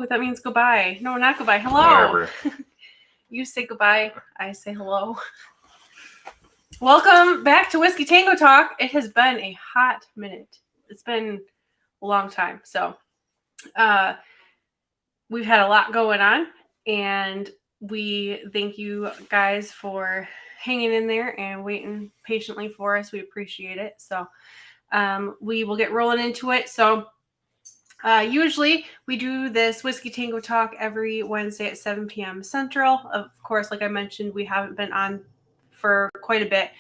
but that means goodbye. No, not goodbye. Hello. Whatever. You say goodbye. I say hello. Welcome back to Whiskey Tango Talk. It has been a hot minute. It's been a long time. So, we've had a lot going on, and we thank you guys for hanging in there and waiting patiently for us. We appreciate it. So, we will get rolling into it. So, usually we do this Whiskey Tango Talk every Wednesday at 7 p.m. Central. Of course, like I mentioned, we haven't been on for quite a bit.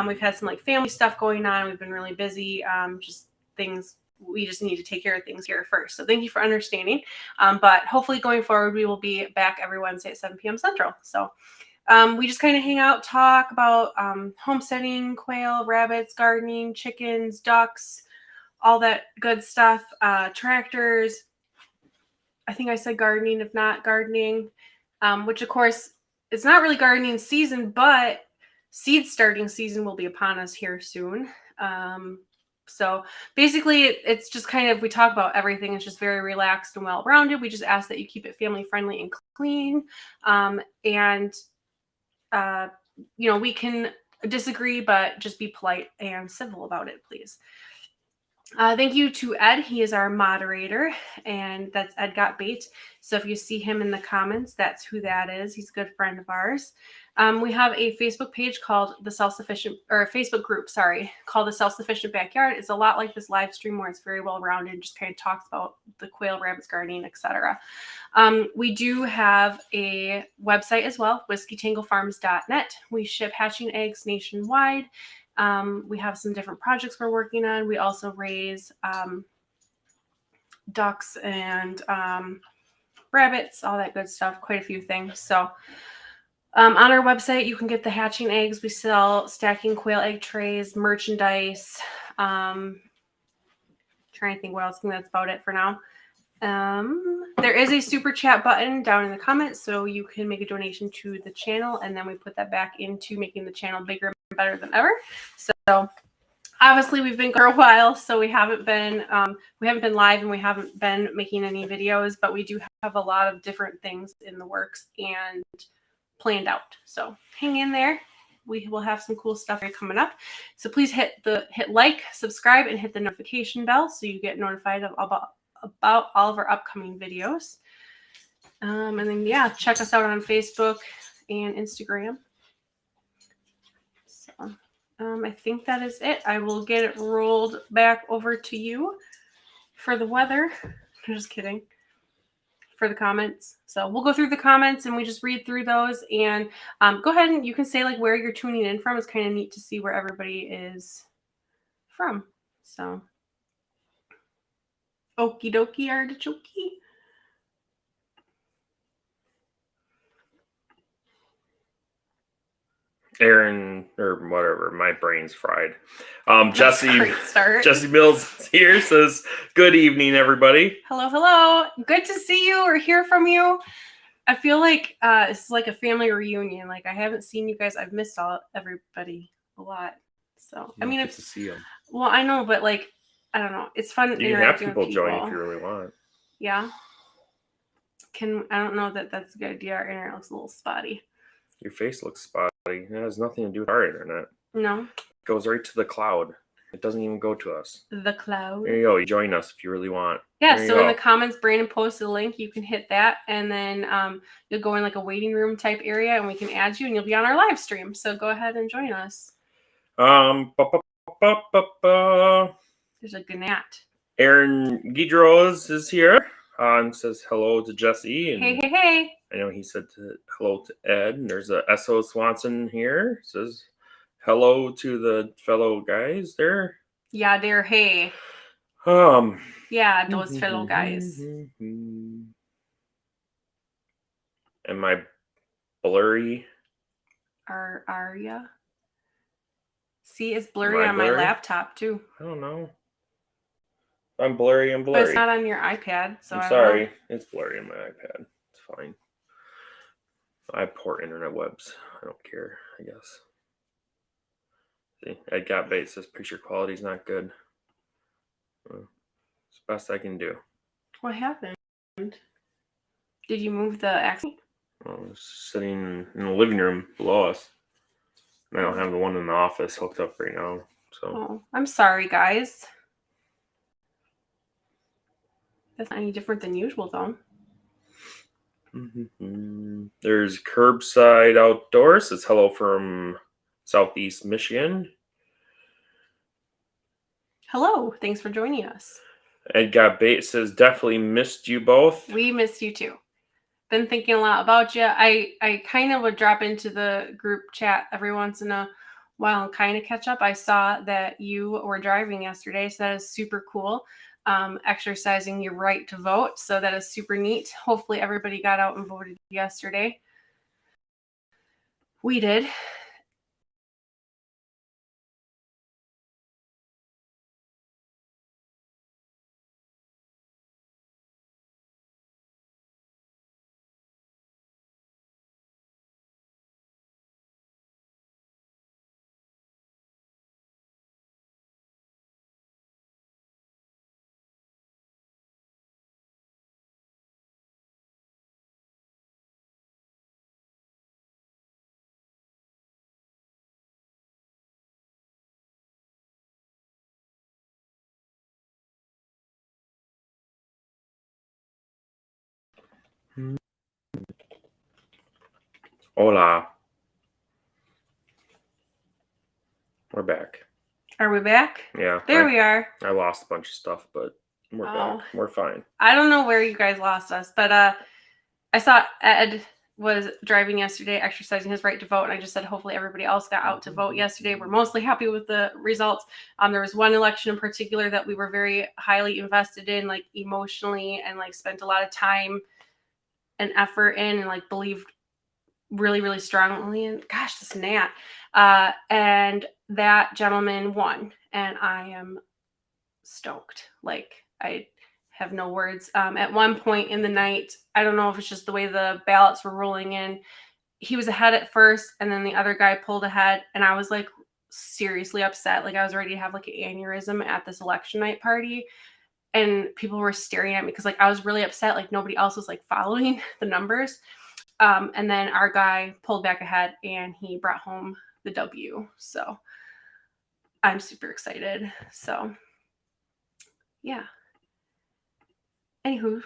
We've had some like family stuff going on. We've been really busy. Just things, we just need to take care of things here first. So thank you for understanding. But hopefully going forward, we will be back every Wednesday at 7 p.m. Central. So we just kind of hang out, talk about homesteading, quail, rabbits, gardening, chickens, ducks, all that good stuff. Tractors. I think I said gardening, if not gardening, which of course it's not really gardening season, but seed starting season will be upon us here soon. So basically it's just kind of, we talk about everything. It's just very relaxed and well-rounded. We just ask that you keep it family friendly and clean. We can disagree, but just be polite and civil about it, please. Thank you to Ed. He is our moderator, and that's Ed Got Bait. So if you see him in the comments, that's who that is. He's a good friend of ours. We have a Facebook page called the Self-Sufficient, or a Facebook group, called the Self-Sufficient Backyard. It's a lot like this live stream where it's very well-rounded and just kind of talks about the quail, rabbits, gardening, etc. We do have a website as well, whiskeytangofarms.net. We ship hatching eggs nationwide. We have some different projects we're working on. We also raise ducks and rabbits, all that good stuff, quite a few things. So on our website, you can get the hatching eggs. We sell stacking quail egg trays, merchandise. Trying to think what else. I think that's about it for now. There is a super chat button down in the comments, so you can make a donation to the channel, and then we put that back into making the channel bigger and better than ever. So obviously we've been gone for a while, so we haven't been live and we haven't been making any videos, but we do have a lot of different things in the works and planned out. So hang in there. We will have some cool stuff coming up. So please hit like, subscribe, and hit the notification bell so you get notified about all of our upcoming videos. And then, yeah, check us out on Facebook and Instagram. So I think that is it. I will get it rolled back over to you for the weather. I'm just kidding. For the comments. So we'll go through the comments and we just read through those, and go ahead and you can say like where you're tuning in from. It's kind of neat to see where everybody is from. So okie dokie artichoke. Aaron, or whatever, my brain's fried. Jesse Mills is here, says, good evening, everybody. Hello. Good to see you or hear from you. I feel like this is like a family reunion. Like I haven't seen you guys. I've missed everybody a lot. So I mean, get to see them. Well, I know, but like, I don't know. It's fun. You can have people join if you really want. Yeah. I don't know that that's a good idea. Our internet looks a little spotty. Your face looks spotty. It has nothing to do with our internet. No. It goes right to the cloud. It doesn't even go to us. The cloud. There you go. You join us if you really want. Yeah, so in the comments, Brandon posted a link. You can hit that, and then you'll go in like a waiting room type area, and we can add you, and you'll be on our live stream. So go ahead and join us. There's a gnat. Aaron Guidros is here and says hello to Jesse. And hey. I know he said hello to Ed. And there's a S.O. Swanson here. Says hello to the fellow guys there. Yeah, they're hey. Yeah, those fellow guys. Am I blurry? Are ya? See, it's blurry on my laptop too. I don't know. I'm blurry. But it's not on your iPad, so I'm sorry. It's blurry on my iPad. It's fine. I have poor internet webs. I don't care, I guess. See, Ed Got Bait says picture quality is not good. It's the best I can do. What happened? Did you move the axle? I was sitting in the living room below us. I don't have the one in the office hooked up right now. So Oh, I'm sorry, guys. That's not any different than usual, though. There's Curbside Outdoors. It's hello from Southeast Michigan. Hello. Thanks for joining us. Ed Got Bait says, definitely missed you both. We missed you too. Been thinking a lot about you. I kind of would drop into the group chat every once in a while and kind of catch up. I saw that you were driving yesterday, so that is super cool. Exercising your right to vote, so that is super neat. Hopefully everybody got out and voted yesterday. We did. Hola. We're back. Are we back? Yeah. There we are. I lost a bunch of stuff, but we're back. We're fine. I don't know where you guys lost us, but I saw Ed was driving yesterday, exercising his right to vote, and I just said hopefully everybody else got out to vote yesterday. We're mostly happy with the results. There was one election in particular that we were very highly invested in, like emotionally, and like spent a lot of time and effort in, and like believed really, really strongly in. Gosh, this gnat. And that gentleman won, and I am stoked. Like, I have no words. At one point in the night, I don't know if it's just the way the ballots were rolling in, he was ahead at first, and then the other guy pulled ahead, and I was like seriously upset. Like, I was ready to have like an aneurysm at this election night party, and people were staring at me because like I was really upset. Like, nobody else was like following the numbers. And then our guy pulled back ahead, and he brought home the W. So I'm super excited. So yeah. Anywho,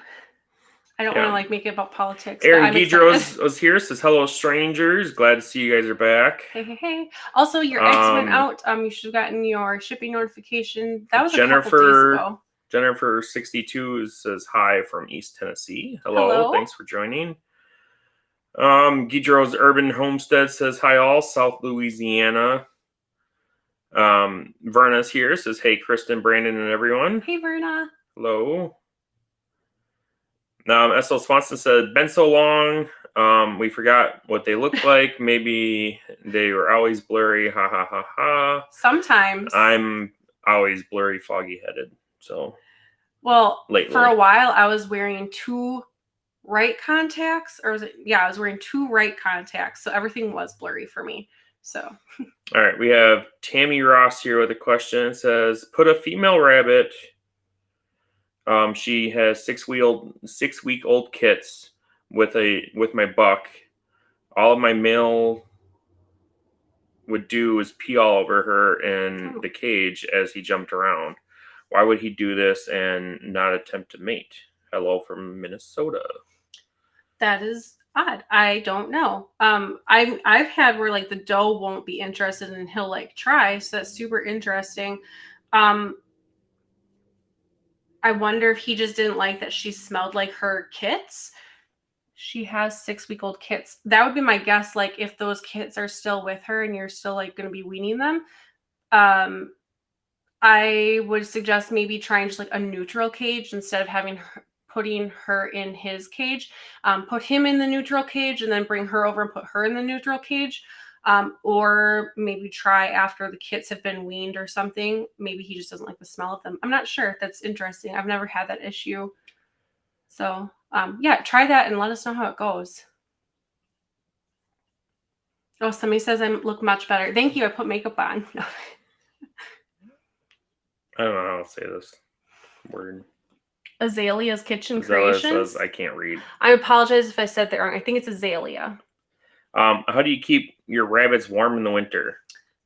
I don't want to like make it about politics. Aaron Guidros was here, says hello, strangers. Glad to see you guys are back. Hey. Also, your eggs went out. You should have gotten your shipping notification. That was Jennifer, a couple days ago. Jennifer 62 says hi from East Tennessee. Hello. Thanks for joining. Guidros Urban Homestead says hi all, South Louisiana. Verna's here, says hey Kristin, Brandon, and everyone. Hey Verna. Hello. S.L. Swanson said, been so long, we forgot what they looked like. Maybe they were always blurry. Ha ha ha ha. Sometimes. I'm always blurry, foggy headed. So well, lately, for a while I was wearing two right contacts, or was it? Yeah, I was wearing two right contacts, so everything was blurry for me. So all right, we have Tammy Ross here with a question. It says, put a female rabbit. She has 6-week-old kits with my buck. All of my male would do is pee all over her in the cage as he jumped around. Why would he do this and not attempt to mate? Hello from Minnesota. That is odd. I don't know. I've had where like the doe won't be interested and he'll like try, so that's super interesting. I wonder if he just didn't like that she smelled like her kits. She has 6-week-old kits. That would be my guess. Like, if those kits are still with her and you're still like going to be weaning them, I would suggest maybe trying just like a neutral cage instead of putting her in his cage. Put him in the neutral cage and then bring her over and put her in the neutral cage. Or maybe try after the kits have been weaned or something. Maybe he just doesn't like the smell of them. I'm not sure. That's interesting. I've never had that issue. So yeah, try that and let us know how it goes. Oh, somebody says I look much better. Thank you. I put makeup on. I don't know how to say this word. Azalea's Kitchen Azalea Creations. says I can't read. I apologize if I said that wrong. I think it's Azalea. How do you keep your rabbits warm in the winter?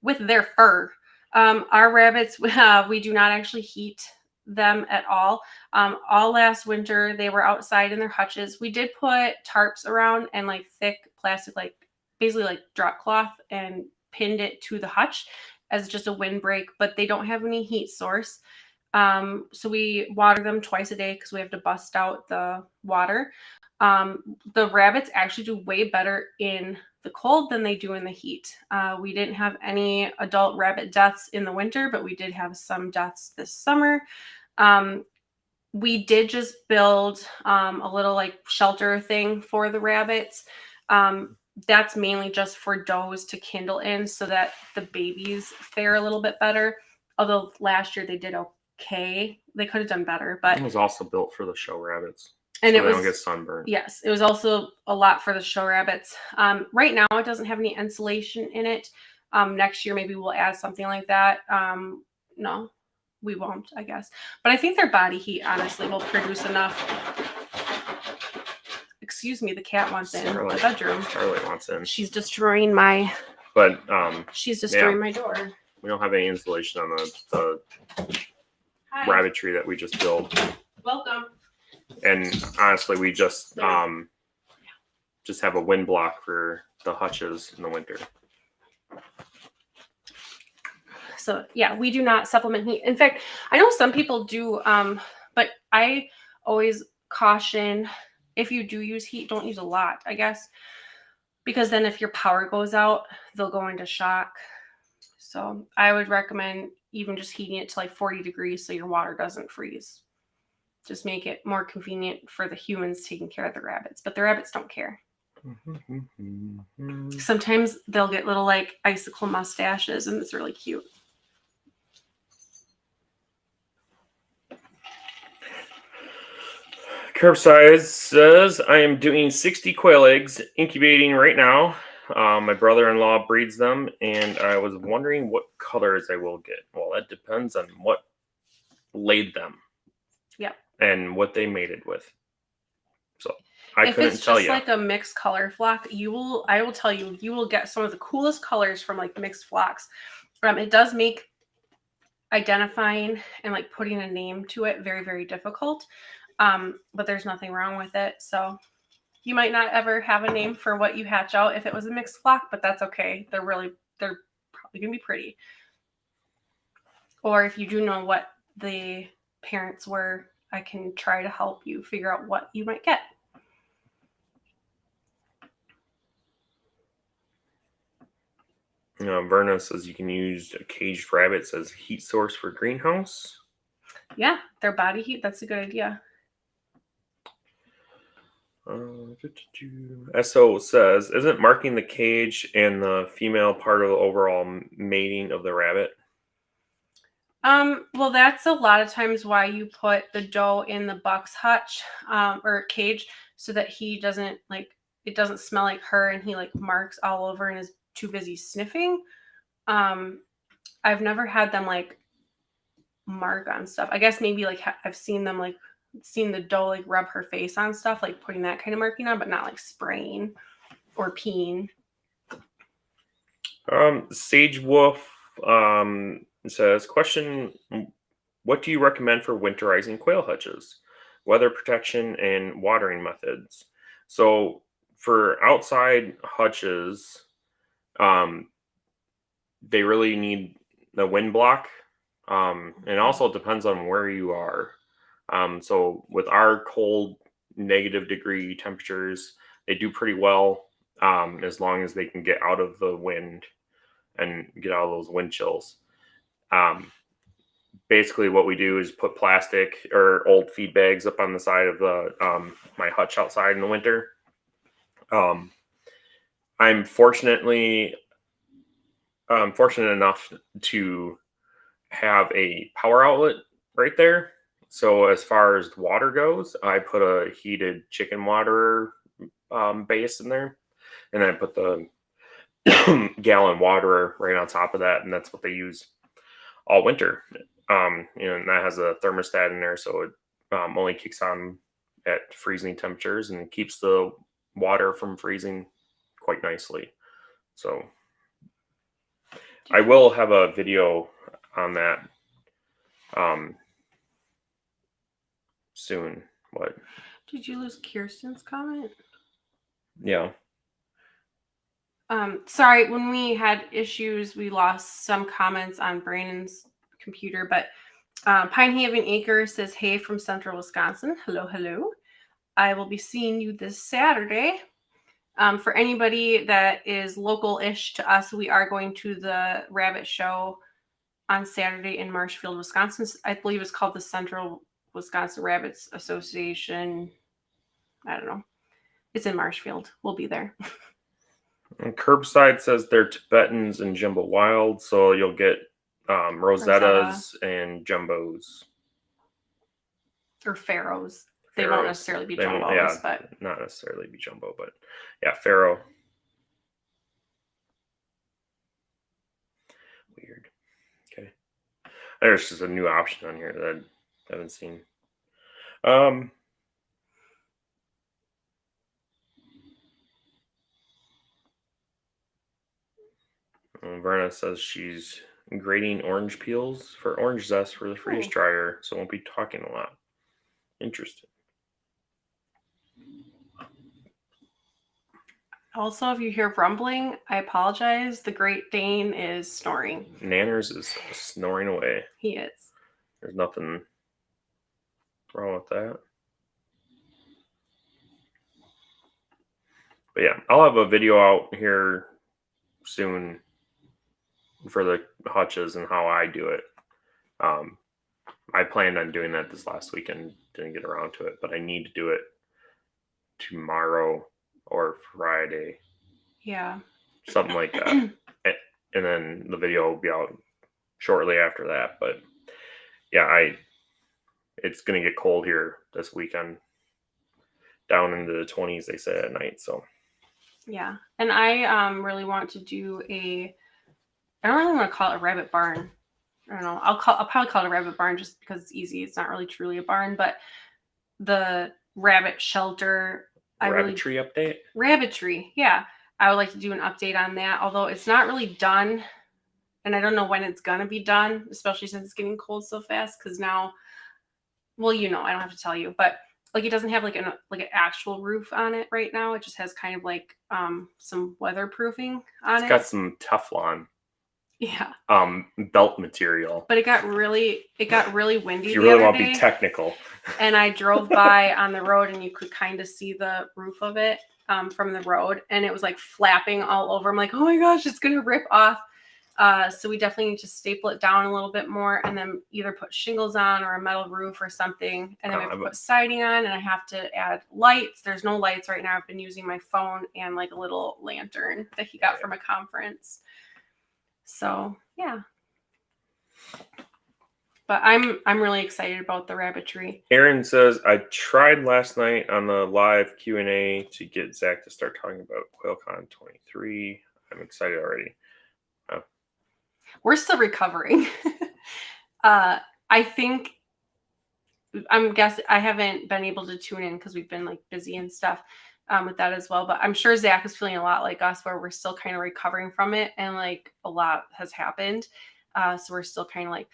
With their fur. Our rabbits, we do not actually heat them at all. All last winter, they were outside in their hutches. We did put tarps around and like thick plastic, like basically like drop cloth, and pinned it to the hutch as just a windbreak, but they don't have any heat source. So we water them twice a day because we have to bust out the water. The rabbits actually do way better in the cold than they do in the heat. We didn't have any adult rabbit deaths in the winter, but we did have some deaths this summer. We did just build a little like shelter thing for the rabbits. That's mainly just for does to kindle in so that the babies fare a little bit better. Although last year they did okay. They could have done better, but it was also built for the show rabbits. And so it they was, don't get sunburned. Yes, it was also a lot for the show rabbits. Right now, it doesn't have any insulation in it. Next year, maybe we'll add something like that. No, we won't, I guess. But I think their body heat, honestly, will produce enough. Excuse me, the cat wants in the bedroom. Starlight wants in. She's destroying my. But she's destroying my door. We don't have any insulation on the rabbitry that we just built. Welcome. And honestly, we just have a wind block for the hutches in the winter. So yeah, we do not supplement heat. In fact, I know some people do, but I always caution, if you do use heat, don't use a lot, I guess, because then if your power goes out, they'll go into shock. So I would recommend even just heating it to like 40 degrees so your water doesn't freeze. Just make it more convenient for the humans taking care of the rabbits, but the rabbits don't care. Sometimes they'll get little like icicle mustaches, and it's really cute. Curbside says, I am doing 60 quail eggs incubating right now. My brother-in-law breeds them, and I was wondering what colors I will get. Well, that depends on what laid them. Yep. And what they mated with. So I couldn't tell you. If it's just like a mixed color flock, I will tell you, you will get some of the coolest colors from like mixed flocks. It does make identifying and like putting a name to it very, very difficult. But there's nothing wrong with it. So you might not ever have a name for what you hatch out if it was a mixed flock, but that's okay. They're probably gonna be pretty. Or if you do know what the parents were, I can try to help you figure out what you might get. Verna says you can use caged rabbits as heat source for greenhouse. Yeah, their body heat. That's a good idea. SO says, isn't marking the cage and the female part of the overall mating of the rabbit? Well, that's a lot of times why you put the doe in the buck's hutch or cage, so that he doesn't it doesn't smell like her and he like marks all over and is too busy sniffing. I've never had them like mark on stuff. I guess maybe like I've seen the doe like rub her face on stuff, like putting that kind of marking on, but not like spraying or peeing. Sage Wolf says, question, what do you recommend for winterizing quail hutches? Weather protection and watering methods. So for outside hutches, they really need the wind block. And also it depends on where you are. So with our cold -degree temperatures, they do pretty well as long as they can get out of the wind and get out of those wind chills. Basically what we do is put plastic or old feed bags up on the side of the my hutch outside in the winter. I'm fortunate enough to have a power outlet right there. So as far as water goes, I put a heated chicken water base in there, and I put the gallon waterer right on top of that, and that's what they use all winter. And that has a thermostat in there, so only kicks on at freezing temperatures and keeps the water from freezing quite nicely. So I will have a video on that soon. What? Did you lose Kirsten's comment? Yeah. Sorry, when we had issues, we lost some comments on Brandon's computer, but Pine Haven Acre says, hey, from Central Wisconsin. Hello, hello. I will be seeing you this Saturday. For anybody that is local-ish to us, we are going to the rabbit show on Saturday in Marshfield, Wisconsin. I believe it's called the Central Wisconsin Rabbits Association. I don't know. It's in Marshfield. We'll be there. And Curbside says they're Tibetans and Jumbo Wild, so you'll get Rosettas and Jumbos. Or Pharaohs. They won't necessarily be Jumbos, but not necessarily be Jumbo, but yeah, Pharaoh. Weird. Okay. There's just a new option on here that I haven't seen. Verna says she's grating orange peels for orange zest for the freeze dryer, so won't be talking a lot. Interesting. Also, if you hear rumbling, I apologize. The Great Dane is snoring. Nanners is snoring away. He is. There's nothing wrong with that. But yeah, I'll have a video out here soon for the hutches and how I do it. I planned on doing that this last weekend, didn't get around to it, but I need to do it tomorrow or Friday. Yeah. Something like that. And then the video will be out shortly after that. But yeah, it's going to get cold here this weekend. Down into the 20s, they say, at night. So yeah. And I really want to do I don't really want to call it a rabbit barn. I don't know. I'll probably call it a rabbit barn just because it's easy. It's not really truly a barn, but the rabbit shelter. Rabbitry update? Rabbitry, yeah. I would like to do an update on that, although it's not really done. And I don't know when it's going to be done, especially since it's getting cold so fast. Because now, well, I don't have to tell you, but like it doesn't have like an actual roof on it right now. It just has kind of like some weatherproofing on it. It's got some Teflon. Yeah. Belt material. But it got really windy. If you really want to be technical. And I drove by on the road and you could kind of see the roof of it from the road. And it was like flapping all over. I'm like, oh my gosh, it's going to rip off. So we definitely need to staple it down a little bit more and then either put shingles on or a metal roof or something. And then we have to put siding on and I have to add lights. There's no lights right now. I've been using my phone and like a little lantern that he got from a conference. So yeah, but I'm really excited about the rabbitry. Aaron says, I tried last night on the live Q&A to get Zach to start talking about QuailCon 23. I'm excited already. We're still recovering. I think I haven't been able to tune in because we've been like busy and stuff with that as well. But I'm sure Zach is feeling a lot like us where we're still kind of recovering from it and like a lot has happened. So we're still kind of like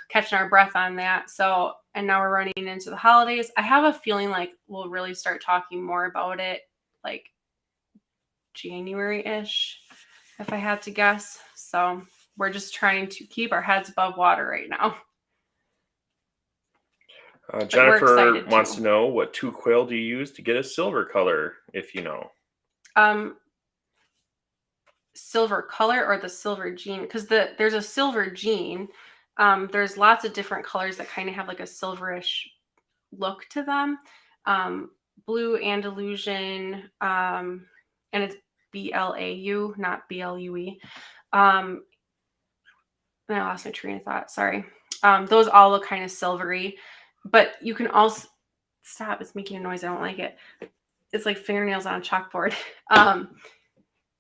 catching our breath on that. So, and now we're running into the holidays. I have a feeling like we'll really start talking more about it like January-ish, if I had to guess. So we're just trying to keep our heads above water right now. Jennifer wants to know, what 2 quail do you use to get a silver color, if you know? Silver color or the silver gene? Because there's a silver gene. There's lots of different colors that kind of have like a silverish look to them. Blue Andalusian, and it's BLAU, not BLUE. And I lost my train of thought. Sorry. Those all look kind of silvery. But you can also stop. It's making a noise. I don't like it. It's like fingernails on a chalkboard.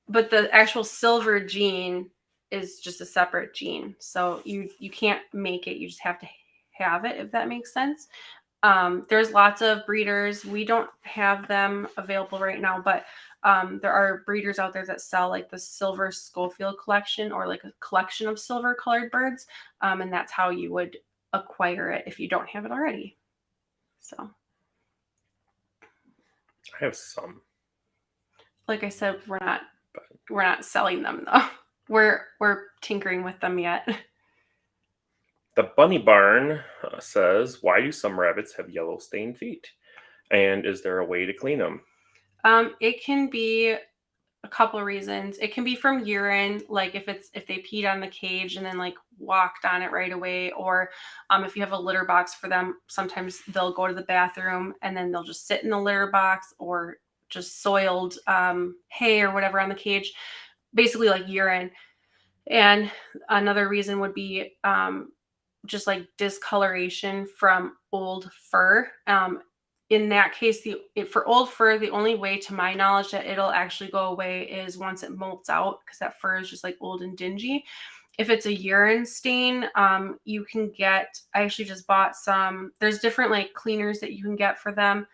But the actual silver gene is just a separate gene. So you can't make it. You just have to have it, if that makes sense. There's lots of breeders. We don't have them available right now, but there are breeders out there that sell like the Silver Schofield collection, or like a collection of silver colored birds. And that's how you would acquire it if you don't have it already. So, I have some. like I said, we're not selling them though. We're tinkering with them yet. The Bunny Barn says, why do some rabbits have yellow stained feet? And is there a way to clean them? It can be a couple of reasons. It can be from urine, like if they peed on the cage and then like walked on it right away, or if you have a litter box for them, sometimes they'll go to the bathroom and then they'll just sit in the litter box, or just soiled hay or whatever on the cage, basically like urine. And another reason would be just like discoloration from old fur. In that case, for old fur, the only way to my knowledge that it'll actually go away is once it molts out, because that fur is just like old and dingy. If it's a urine stain, you can get, I actually just bought some, there's different like cleaners that you can get for them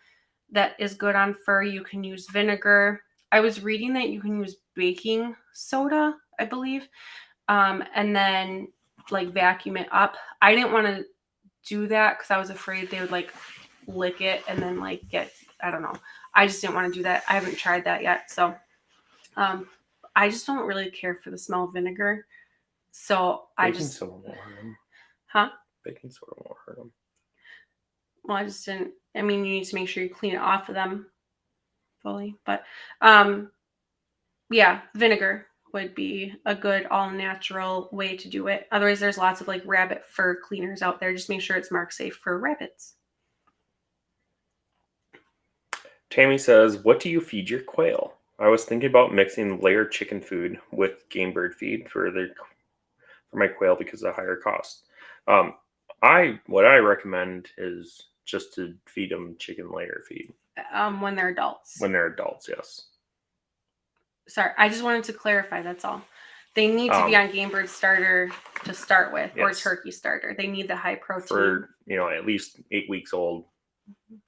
that is good on fur. You can use vinegar. I was reading that you can use baking soda, I believe, and then like vacuum it up. I didn't want to do that because I was afraid they would like lick it and then like get, I don't know. I just didn't want to do that. I haven't tried that yet. So I just don't really care for the smell of vinegar. So Baking soda won't hurt them. Huh? Baking soda won't hurt them. Well, I just didn't, I mean, you need to make sure you clean it off of them fully. But yeah, vinegar would be a good all natural way to do it. Otherwise, there's lots of like rabbit fur cleaners out there. Just make sure it's marked safe for rabbits. Tammy says, what do you feed your quail? I was thinking about mixing layered chicken food with game bird feed for my quail because of the higher cost. What I recommend is just to feed them chicken layer feed. When they're adults. When they're adults, yes. Sorry, I just wanted to clarify, that's all. They need to be on game bird starter to start with, yes, or turkey starter. They need the high protein. For, at least 8 weeks old,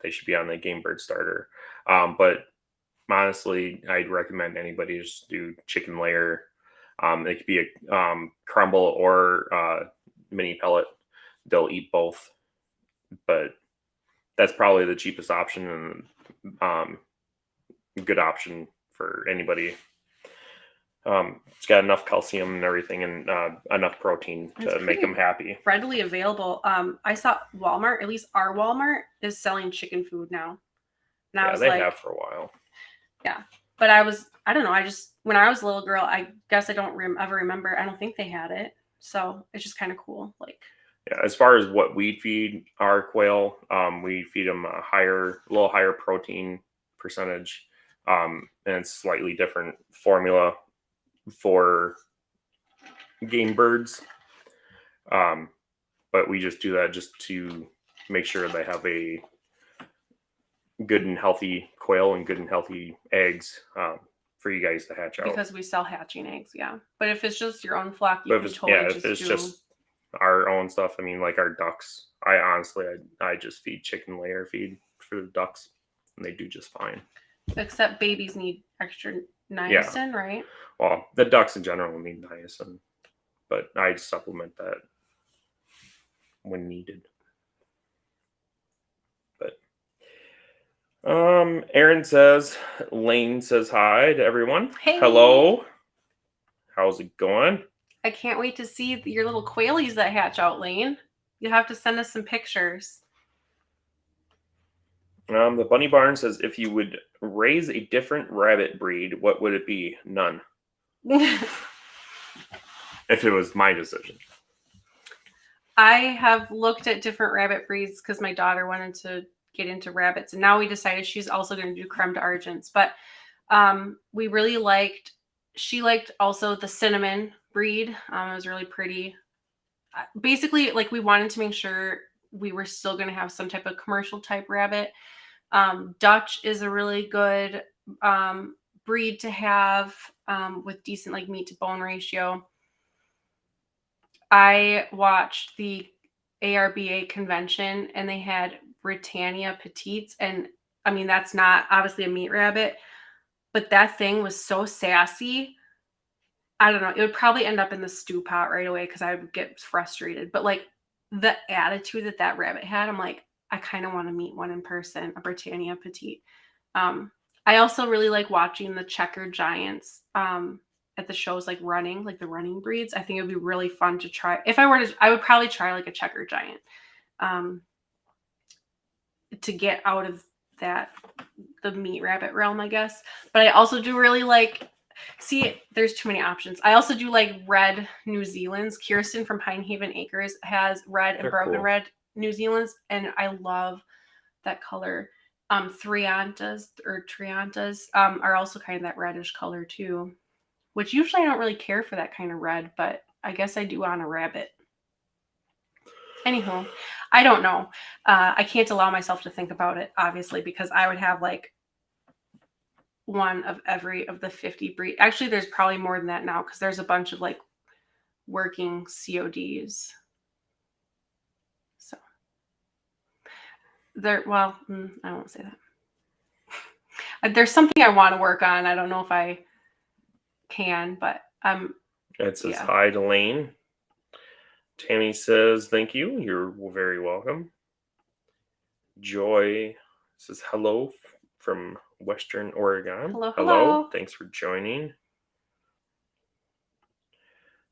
they should be on the game bird starter. But honestly, I'd recommend anybody just do chicken layer. It could be a crumble or mini pellet. They'll eat both, but that's probably the cheapest option and good option for anybody. It's got enough calcium and everything, and enough protein to make them happy. Readily available. I saw Walmart, at least our Walmart, is selling chicken food now. And I was they have for a while. Yeah, but I don't know. When I was a little girl, I guess I don't ever remember. I don't think they had it, so it's just kind of cool. Like, yeah, as far as what we feed our quail, we feed them a little higher protein percentage, and it's slightly different formula for game birds. But we just do that just to make sure they have a good and healthy quail and good and healthy eggs for you guys to hatch out. Because we sell hatching eggs, yeah. But if it's just your own flock, you can totally if it's just our own stuff, I mean, like our ducks, I just feed chicken layer feed for the ducks, and they do just fine. Except babies need extra niacin, right? Well, the ducks in general need niacin, but I supplement that when needed. But Lane says hi to everyone. Hey. Hello. How's it going? I can't wait to see your little quailies that hatch out, Lane. You'll have to send us some pictures. The Bunny Barn says, if you would raise a different rabbit breed, what would it be? None. If it was my decision. I have looked at different rabbit breeds because my daughter wanted to get into rabbits, and now we decided she's also going to do creme d'argents. But we really she liked also the cinnamon breed. It was really pretty. Basically, like, we wanted to make sure we were still going to have some type of commercial type rabbit. Dutch is a really good breed to have with decent like meat to bone ratio. I watched the ARBA convention, and they had Britannia petites, and I mean that's not obviously a meat rabbit, but that thing was so sassy. I don't know. It would probably end up in the stew pot right away because I would get frustrated. But like the attitude that that rabbit had, I'm like, I kind of want to meet one in person, a Britannia petite. I also really like watching the checker giants at the shows, like running, like the running breeds. I think it would be really fun to try. If I were to, I would probably try like a checker giant to get out of that the meat rabbit realm, I guess. But I also do really like. See, there's too many options. I also do like red New Zealands. Kirsten from Pine Haven Acres has red and They're broken cool. red New Zealands, and I love that color. Triantas are also kind of that reddish color too, which usually I don't really care for that kind of red, but I guess I do on a rabbit. Anywho, I don't know. I can't allow myself to think about it, obviously, because I would have like one of every of the 50 breed. Actually, there's probably more than that now because there's a bunch of like working CODs. So there, well, I won't say that. There's something I want to work on. I don't know if I can, but It says yeah. hi to Lane. Tammy says thank you. You're very welcome. Joy says hello from Western Oregon. Hello. Thanks for joining.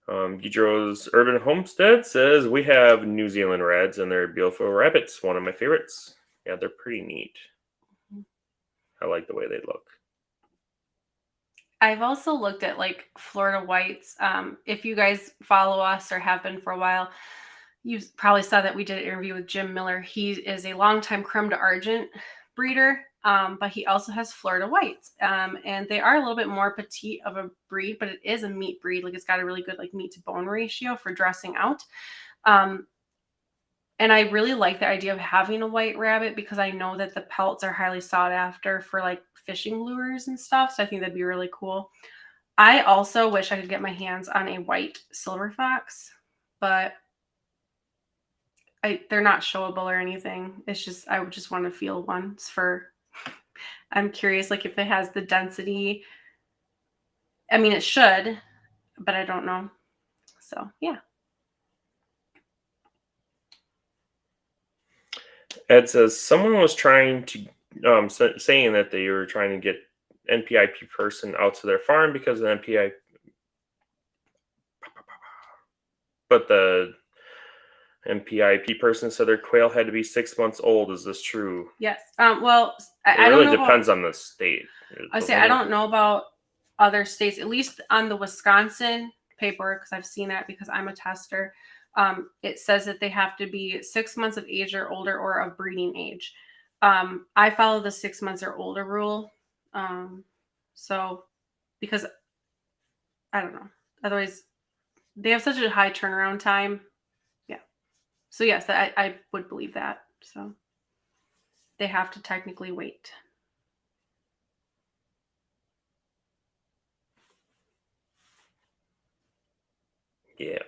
Guidro's Urban Homestead says we have New Zealand Reds and they're beautiful rabbits. One of my favorites. Yeah, they're pretty neat. I like the way they look. I've also looked at like Florida Whites. If you guys follow us or have been for a while, you probably saw that we did an interview with Jim Miller. He is a longtime Creme d'Argent breeder, but he also has Florida Whites. And they are a little bit more petite of a breed, but it is a meat breed. Like it's got a really good like meat to bone ratio for dressing out. And I really like the idea of having a white rabbit because I know that the pelts are highly sought after for like fishing lures and stuff. So I think that'd be really cool. I also wish I could get my hands on a white silver fox, but they're not showable or anything. It's just I would just want to feel one for. I'm curious, like if it has the density. I mean, it should, but I don't know. So yeah. Ed says someone was trying to saying that they were trying to get NPIP person out to their farm because of the NPIP, but the NPIP person said their quail had to be 6 months old. Is this true? Yes. Well, It I really don't know depends on the state. I say I don't know about other states, at least on the Wisconsin paperwork, because I've seen that because I'm a tester. It says that they have to be 6 months of age or older or of breeding age. I follow the 6 months or older rule. So because I don't know, otherwise they have such a high turnaround time. Yeah. So yes, I would believe that. So they have to technically wait. Yeah.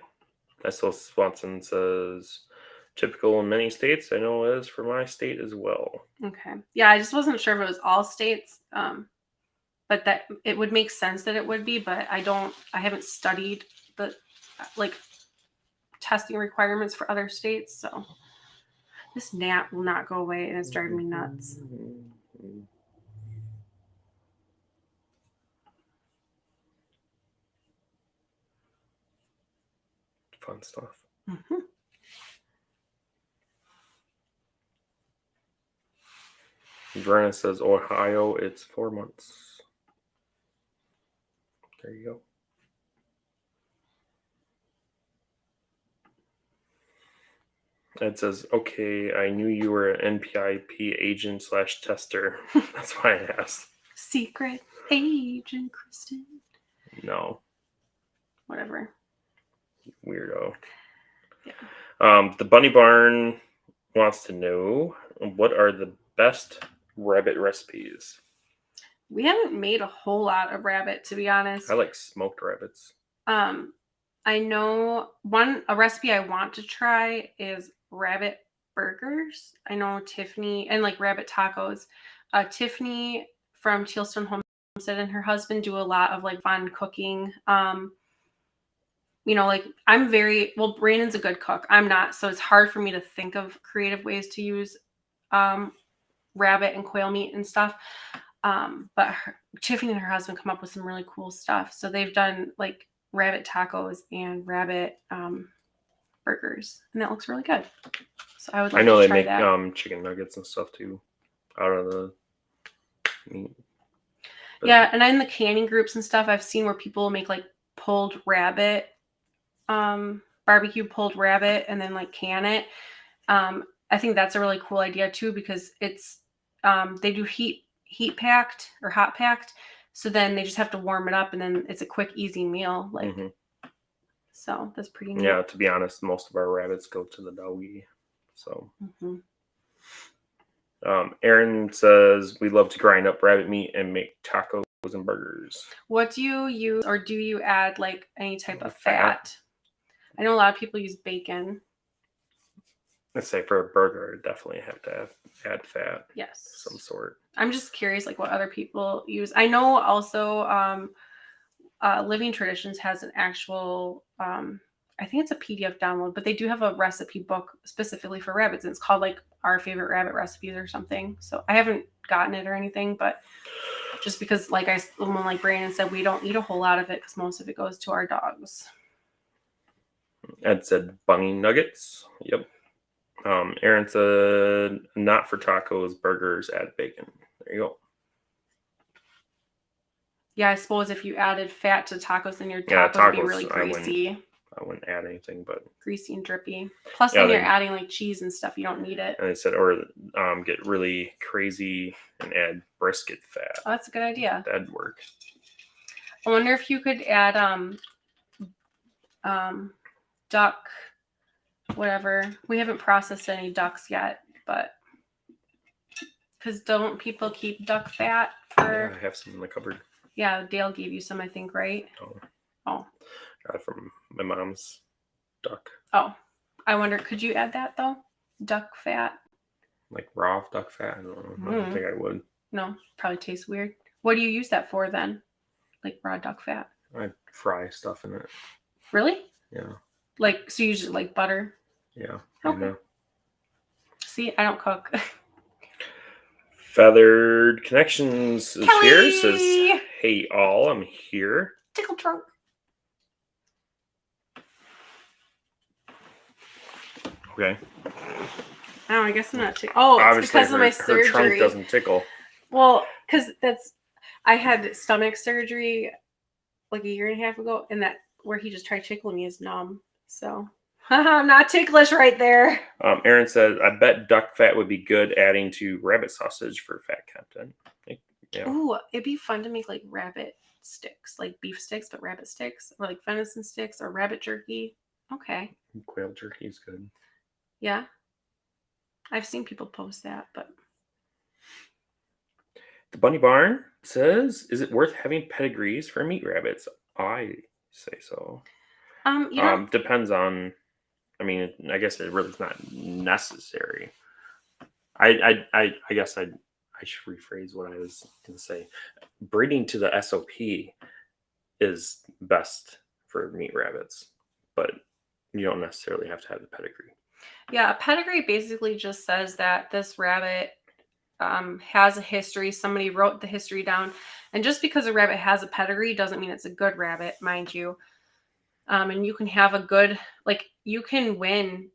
S.L. Swanson says typical in many states. I know it is for my state as well. Okay. Yeah, I just wasn't sure if it was all states. But that it would make sense that it would be, but I haven't studied the like testing requirements for other states. So this gnat will not go away and it's driving me nuts. Fun stuff. Mm-hmm. Verna says Ohio, it's 4 months. There you go. Ed says, okay, I knew you were an NPIP agent / tester. That's why I asked. Secret agent Kristin. No. Whatever. Weirdo. Yeah. The Bunny Barn wants to know what are the best rabbit recipes? We haven't made a whole lot of rabbit, to be honest. I like smoked rabbits. I know a recipe I want to try is rabbit burgers. I know Tiffany and like rabbit tacos. Tiffany from Tealstone Homestead and her husband do a lot of like fun cooking. Like Brandon's a good cook. I'm not, so it's hard for me to think of creative ways to use rabbit and quail meat and stuff. But Tiffany and her husband come up with some really cool stuff. So they've done like rabbit tacos and rabbit burgers, and that looks really good. So I would like I know to they try make that. chicken nuggets and stuff too out of the meat. But Yeah, and in the canning groups and stuff, I've seen where people make like pulled rabbit, barbecue pulled rabbit, and then like can it. I think that's a really cool idea too, because it's they do heat packed or hot packed, so then they just have to warm it up, and then it's a quick, easy meal. Like, so that's pretty neat. Yeah, to be honest, most of our rabbits go to the doggy. So, Aaron says we love to grind up rabbit meat and make tacos and burgers. What do you use, or do you add like any type of fat? I know a lot of people use bacon. Let's say for a burger, definitely have to add fat. Yes. Of some sort. I'm just curious, like what other people use. I know also Living Traditions has an actual, I think it's a PDF download, but they do have a recipe book specifically for rabbits, and it's called like Our Favorite Rabbit Recipes or something. So I haven't gotten it or anything, but just because, like Brandon said, we don't eat a whole lot of it because most of it goes to our dogs. Ed said bunny nuggets. Yep. Aaron said not for tacos, burgers, add bacon. There you go. Yeah, I suppose if you added fat to tacos, then your tacos would be really greasy. I wouldn't add anything, but greasy and drippy. Plus, when you're adding like cheese and stuff, you don't need it. And they said, or get really crazy and add brisket fat. Oh, that's a good idea. That'd work. I wonder if you could add duck, whatever. We haven't processed any ducks yet, but because don't people keep duck fat for? Yeah, I have some in the cupboard. Yeah, Dale gave you some, I think, right? Oh. Got it from my mom's duck. Oh, I wonder, could you add that though? Duck fat? Like raw duck fat? I don't know. I don't think I would. No, probably tastes weird. What do you use that for then? Like raw duck fat? I fry stuff in it. Really? Yeah. Like, so you use like butter? Yeah. Okay. See, I don't cook. Feathered Connections is Kelly! here. Says, hey all, I'm here. Tickle trunk. Okay. Oh, I guess I'm not tickle. Oh, it's obviously because of my surgery. Her trunk doesn't tickle. Well, because I had stomach surgery like a year and a half ago, and that where he just tried tickling me is numb. So I'm not ticklish right there. Aaron said, I bet duck fat would be good adding to rabbit sausage for fat content. Yeah. Ooh, it'd be fun to make like rabbit sticks, like beef sticks, but rabbit sticks, or like venison sticks, or rabbit jerky. Okay. Quail jerky is good. Yeah. I've seen people post that, but. The Bunny Barn says, is it worth having pedigrees for meat rabbits? I say so. Depends on, I mean, I guess it really is not necessary. I guess I should rephrase what I was going to say. Breeding to the SOP is best for meat rabbits, but you don't necessarily have to have the pedigree. Yeah, a pedigree basically just says that this rabbit has a history. Somebody wrote the history down. And just because a rabbit has a pedigree doesn't mean it's a good rabbit, mind you. And you can have a good, like, you can win,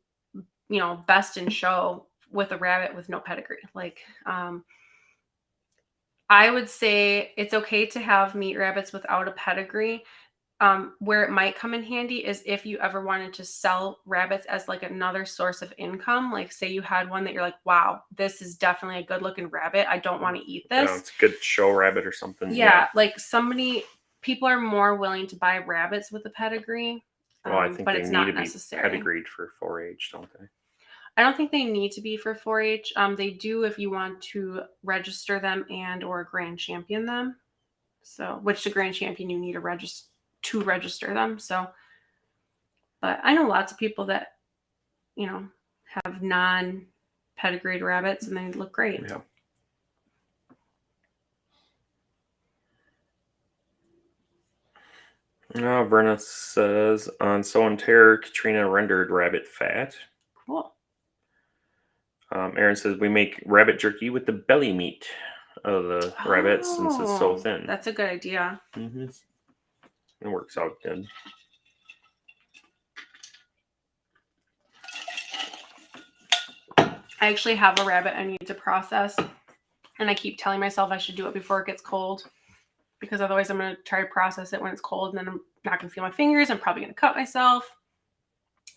best in show with a rabbit with no pedigree. Like, I would say it's okay to have meat rabbits without a pedigree. Where it might come in handy is if you ever wanted to sell rabbits as like another source of income. Like, say you had one that you're like, wow, this is definitely a good looking rabbit. I don't want to eat this. Yeah, it's a good show rabbit or something. Yeah, like people are more willing to buy rabbits with a pedigree. Well, I think but they it's need not to be necessary. pedigreed for 4-H, don't they? I don't think they need to be for 4-H. They do if you want to register them and or grand champion them. So, which to grand champion you need to register them. So, but I know lots of people that, have non-pedigreed rabbits, and they look great. Yeah. Brenna says, on Sow and Terror, Katrina rendered rabbit fat. Cool. Aaron says, we make rabbit jerky with the belly meat of the rabbits since it's so thin. That's a good idea. Mm-hmm. It works out good. I actually have a rabbit I need to process, and I keep telling myself I should do it before it gets cold, because otherwise I'm going to try to process it when it's cold, and then I'm not going to feel my fingers. I'm probably going to cut myself.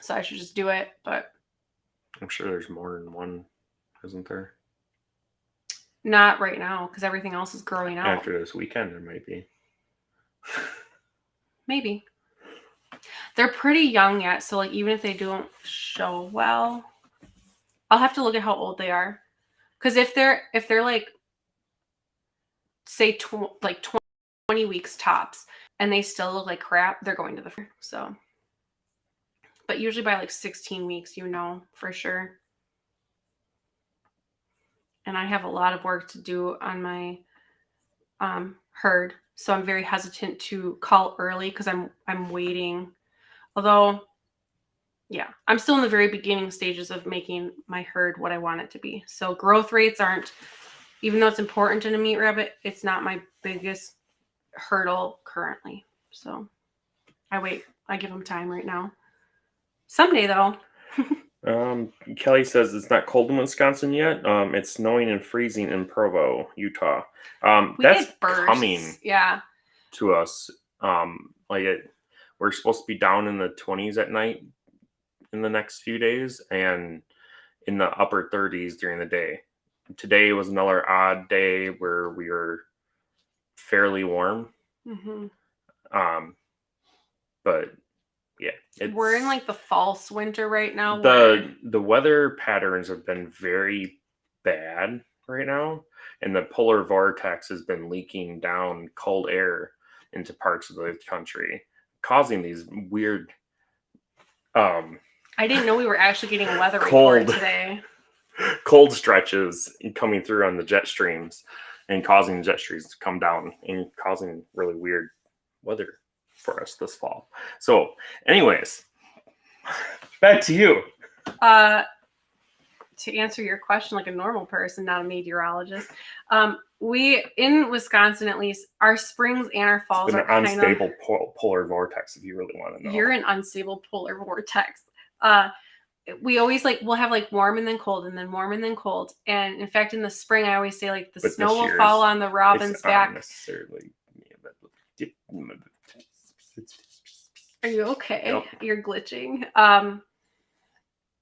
So I should just do it, but I'm sure there's more than one, isn't there? not right now, because everything else is growing out. After this weekend, there might be. Maybe. They're pretty young yet, so like even if they don't show well, I'll have to look at how old they are. Because if they're like, say 20 weeks tops, and they still look like crap, they're going to the fair. So, but usually by like 16 weeks, you know for sure. And I have a lot of work to do on my herd, so I'm very hesitant to call early because I'm waiting. Although, yeah, I'm still in the very beginning stages of making my herd what I want it to be. So growth rates aren't, even though it's important in a meat rabbit, it's not my biggest hurdle currently. So I wait. I give them time right now. Someday though. Kelly says it's not cold in Wisconsin yet. It's snowing and freezing in Provo, Utah. That's coming to us. We're supposed to be down in the 20s at night in the next few days, and in the upper 30s during the day. Today was another odd day where we were fairly warm. Mm-hmm. But yeah, we're in like the false winter right now. The weather patterns have been very bad right now, and the polar vortex has been leaking down cold air into parts of the country, causing these weird I didn't know we were actually getting a weather report today. Cold stretches coming through on the jet streams and causing jet streams to come down and causing really weird weather for us this fall. So anyways, back to you. To answer your question like a normal person, not a meteorologist, we in Wisconsin, at least, our springs and our falls are an unstable polar vortex, if you really want to know. You're an unstable polar vortex. We always we'll have warm and then cold and then warm and then cold. And in fact, in the spring, I always say the snow will fall on the robin's back. Necessarily. Are you okay? Yep. You're glitching. I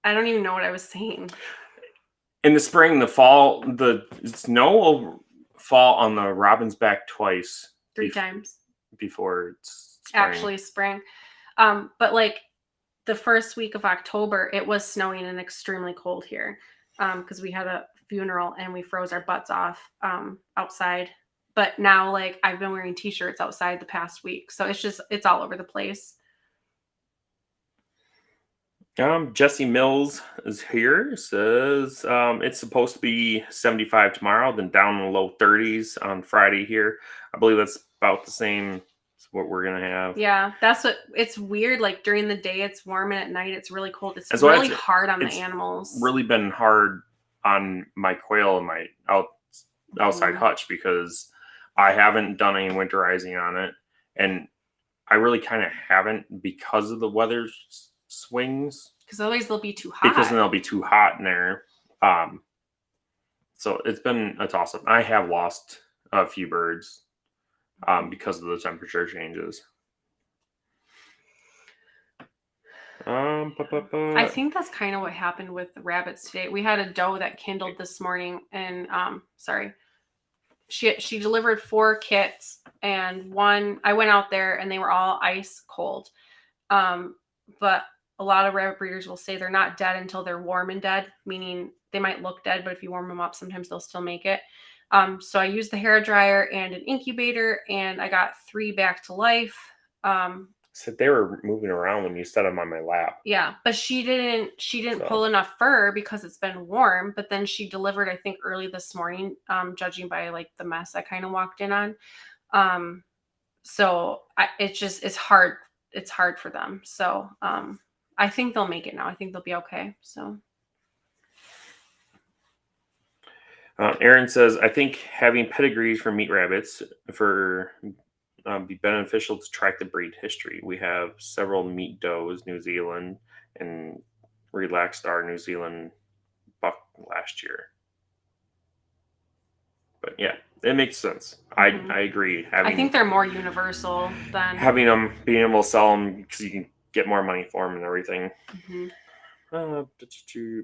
don't even know what I was saying. In the spring, the snow will fall on the robin's back twice. 3 times. Before it's spring. Actually spring. But the first week of October, it was snowing and extremely cold here because we had a funeral and we froze our butts off outside. But now, I've been wearing t-shirts outside the past week. So it's all over the place. Jesse Mills is here. Says it's supposed to be 75 tomorrow, then down in the low 30s on Friday here. I believe that's about the same as what we're going to have. Yeah, it's weird. During the day, it's warm, and at night, it's really cold. It's really hard on the animals. Really been hard on my quail and my outside hutch because I haven't done any winterizing on it. And I really kind of haven't because of the weather swings. Because otherwise they'll be too hot. Because then they'll be too hot in there. So it's been a toss-up. I have lost a few birds because of the temperature changes. I think that's kind of what happened with the rabbits today. We had a doe that kindled this morning, and she delivered 4 kits, and one I went out there and they were all ice cold. But a lot of rabbit breeders will say they're not dead until they're warm and dead, meaning they might look dead, but if you warm them up, sometimes they'll still make it. So I used the hair dryer and an incubator, and I got 3 back to life. said they were moving around when you set them on my lap. Yeah, but she didn't So. pull enough fur because it's been warm, but then she delivered, I think, early this morning, judging by like the mess I kind of walked in on. So it's hard. It's hard for them. So I think they'll make it now. I think they'll be okay. So Aaron says, I think having pedigrees for meat rabbits for be beneficial to track the breed history. We have several meat does, New Zealand, and relaxed our New Zealand buck last year. But yeah, it makes sense. Mhm. I agree. I think they're more universal than having them, being able to sell them because you can get more money for them and everything. Mhm.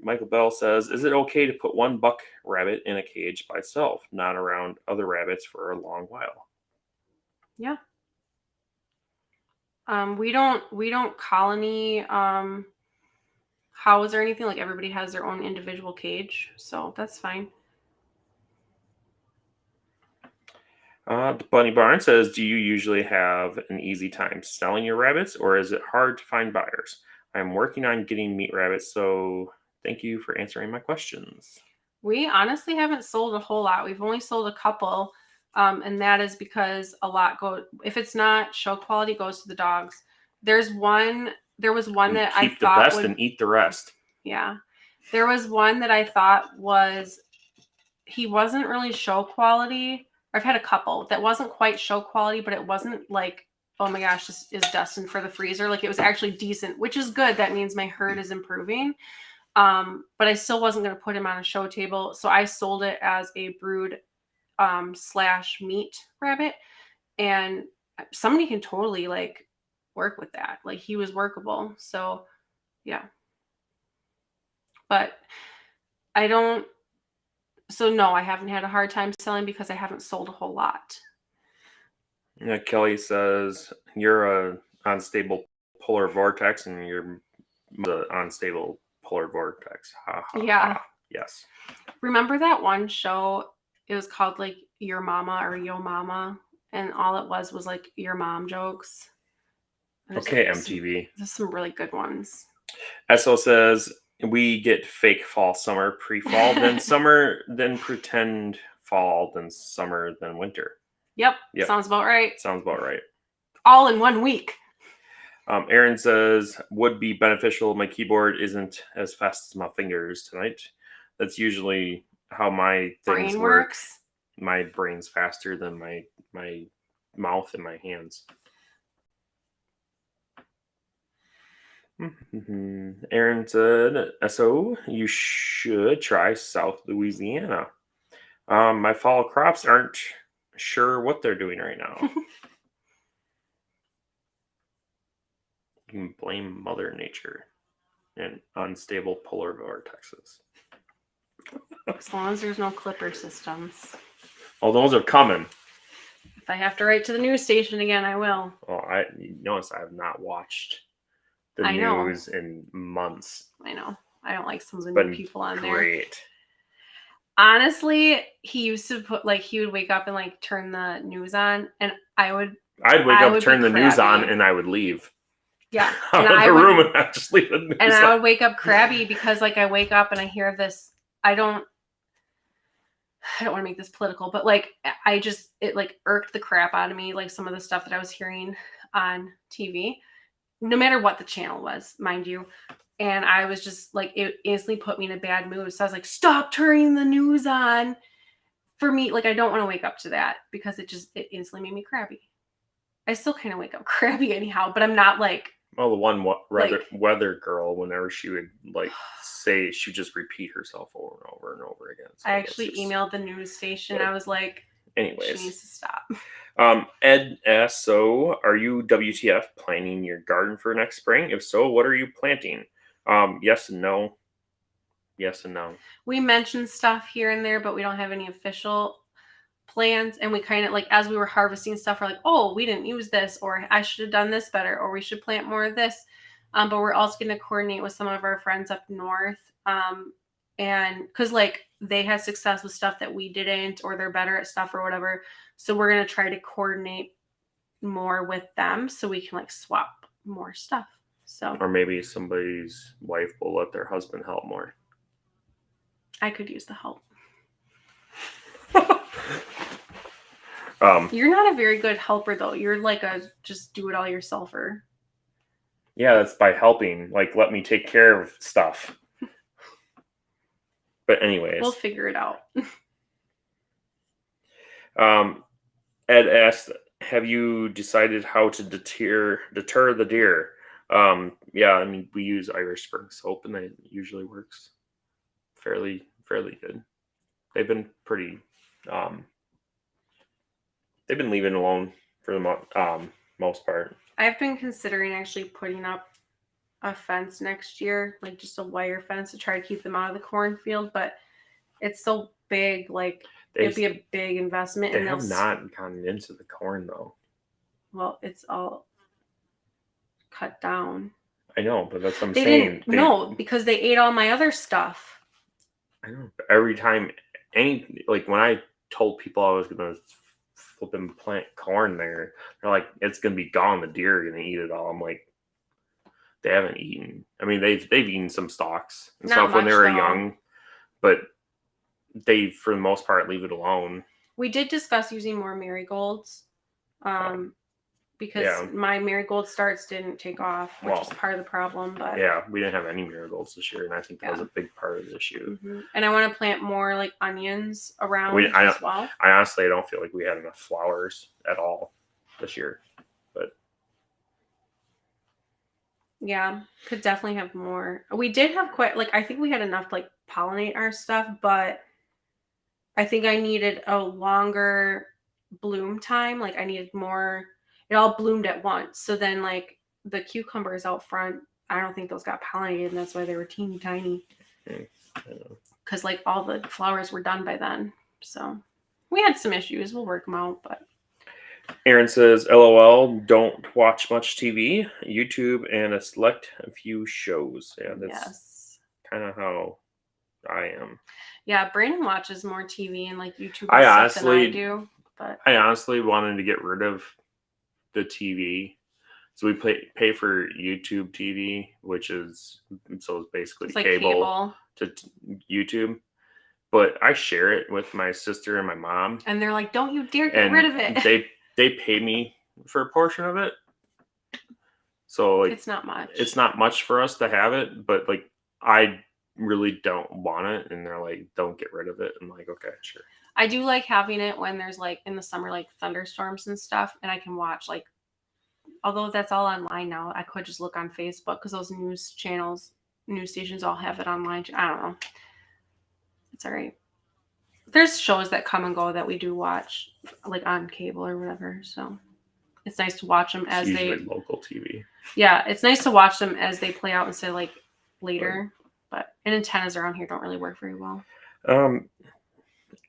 Michael Bell says, is it okay to put one buck rabbit in a cage by itself, not around other rabbits for a long while? Yeah. We don't colony house or anything. Like everybody has their own individual cage, so that's fine. The Bunny Barn says, do you usually have an easy time selling your rabbits, or is it hard to find buyers? I'm working on getting meat rabbits, so thank you for answering my questions. We honestly haven't sold a whole lot. We've only sold a couple, and that is because a lot if it's not show quality, goes to the dogs. There was one that I keep the thought best and eat the rest. Yeah, there was one that I thought he wasn't really show quality. I've had a couple that wasn't quite show quality, but it wasn't like, oh my gosh, this is destined for the freezer. Like it was actually decent, which is good. That means my herd is improving. But I still wasn't going to put him on a show table. So I sold it as a brood / meat rabbit. And somebody can totally like work with that. Like he was workable. So yeah. But no, I haven't had a hard time selling because I haven't sold a whole lot. Yeah, Kelly says, you're a unstable polar vortex and you're the unstable polar vortex. Ha ha. Yeah. Ha. Yes. Remember that one show? It was called like Your Mama or Yo Mama, and all it was like your mom jokes. Okay, MTV. There's some really good ones. SO says, we get fake fall, summer, pre-fall, then summer, then pretend fall, then summer, then winter. Yep. Sounds about right. Sounds about right. All in 1 week. Aaron says, would be beneficial. My keyboard isn't as fast as my fingers tonight. That's usually how my things Brain work. works. My brain's faster than my mouth and my hands. Aaron said, SO, you should try South Louisiana. My fall crops aren't sure what they're doing right now. You can blame Mother Nature and unstable polar vortexes. As long as there's no clipper systems. Oh, those are coming. If I have to write to the news station again, I will. Oh, you notice I have not watched the news in months. I know. I don't like some of the new people on there. Great. Honestly, he used to he would wake up and like turn the news on, and I'd wake up, turn the news on, and I would leave. Yeah. Out of the room and I'd just leave the news on. I would wake up crabby because like I wake up and I hear this. I don't want to make this political, but like it like irked the crap out of me, like some of the stuff that I was hearing on TV, no matter what the channel was, mind you. And I was just like, it instantly put me in a bad mood. So I was like, stop turning the news on. For me, like I don't want to wake up to that because it instantly made me crabby. I still kind of wake up crabby anyhow, but I'm not like. Well, the one weather girl, whenever she would like say, she would just repeat herself over and over and over again. So I actually emailed the news station. I was like, anyways, she needs to stop. Ed S. So, are you WTF planting your garden for next spring? If so, what are you planting? Yes and no. Yes and no. We mentioned stuff here and there, but we don't have any official plans. And we kind of like, as we were harvesting stuff, we're like, oh, we didn't use this, or I should have done this better, or we should plant more of this. But we're also going to coordinate with some of our friends up north. And because like they had success with stuff that we didn't, or they're better at stuff or whatever. So we're going to try to coordinate more with them so we can like swap more stuff. So, or maybe somebody's wife will let their husband help more. I could use the help. Um, You're not a very good helper, though. You're like a just do it all yourselfer. yeah, that's by helping. Like, let me take care of stuff. But anyways, We'll figure it out. Ed asked, "Have you decided how to deter the deer?" Yeah, I mean, we use Irish Spring soap, and that usually works fairly good. They've been pretty. They've been leaving alone for the most part. I've been considering actually putting up a fence next year, like just a wire fence to try to keep them out of the cornfield, but it's so big, like it'd be a big investment. They and have not gotten into the corn though. Well, it's all cut down. I know, but that's what I'm They saying. didn't. No, because they ate all my other stuff. I know. Every time, like when I told people I was gonna flip and plant corn there, they're like, "It's gonna be gone. The deer are gonna eat it all." I'm like, they haven't eaten. I mean, they've eaten some stalks and Not stuff when they much, were though. young, but they, for the most part, leave it alone. We did discuss using more marigolds, because my marigold starts didn't take off, which is part of the problem. But yeah, we didn't have any marigolds this year, and I think that was a big part of the issue. Mm-hmm. And I want to plant more like onions around as well. I honestly don't feel like we had enough flowers at all this year, but yeah, could definitely have more. We did have quite, like, I think we had enough to like pollinate our stuff, but I think I needed a longer bloom time. Like I needed more. It all bloomed at once. So then like the cucumbers out front, I don't think those got pollinated, and that's why they were teeny tiny. Because like all the flowers were done by then. So we had some issues. We'll work them out. But Aaron says, "LOL, don't watch much TV, YouTube, and a select few shows." Yeah, that's kind of how I am. Yeah, Brandon watches more TV and like YouTube and stuff than I do. But I honestly wanted to get rid of the TV, so we pay for YouTube TV, which is it's basically like cable to YouTube. But I share it with my sister and my mom, and they're like, "Don't you dare get rid of it." They pay me for a portion of it, so like it's not much. It's not much for us to have it, but like I really don't want it, and they're like, "Don't get rid of it." I'm like, "Okay, sure." I do like having it when there's like in the summer like thunderstorms and stuff, and I can watch like. Although that's all online now, I could just look on Facebook because those news stations all have it online. I don't know. It's all right. There's shows that come and go that we do watch, like on cable or whatever. So it's nice to watch them as they local TV. Yeah, it's nice to watch them as they play out instead of like later. But antennas around here don't really work very well.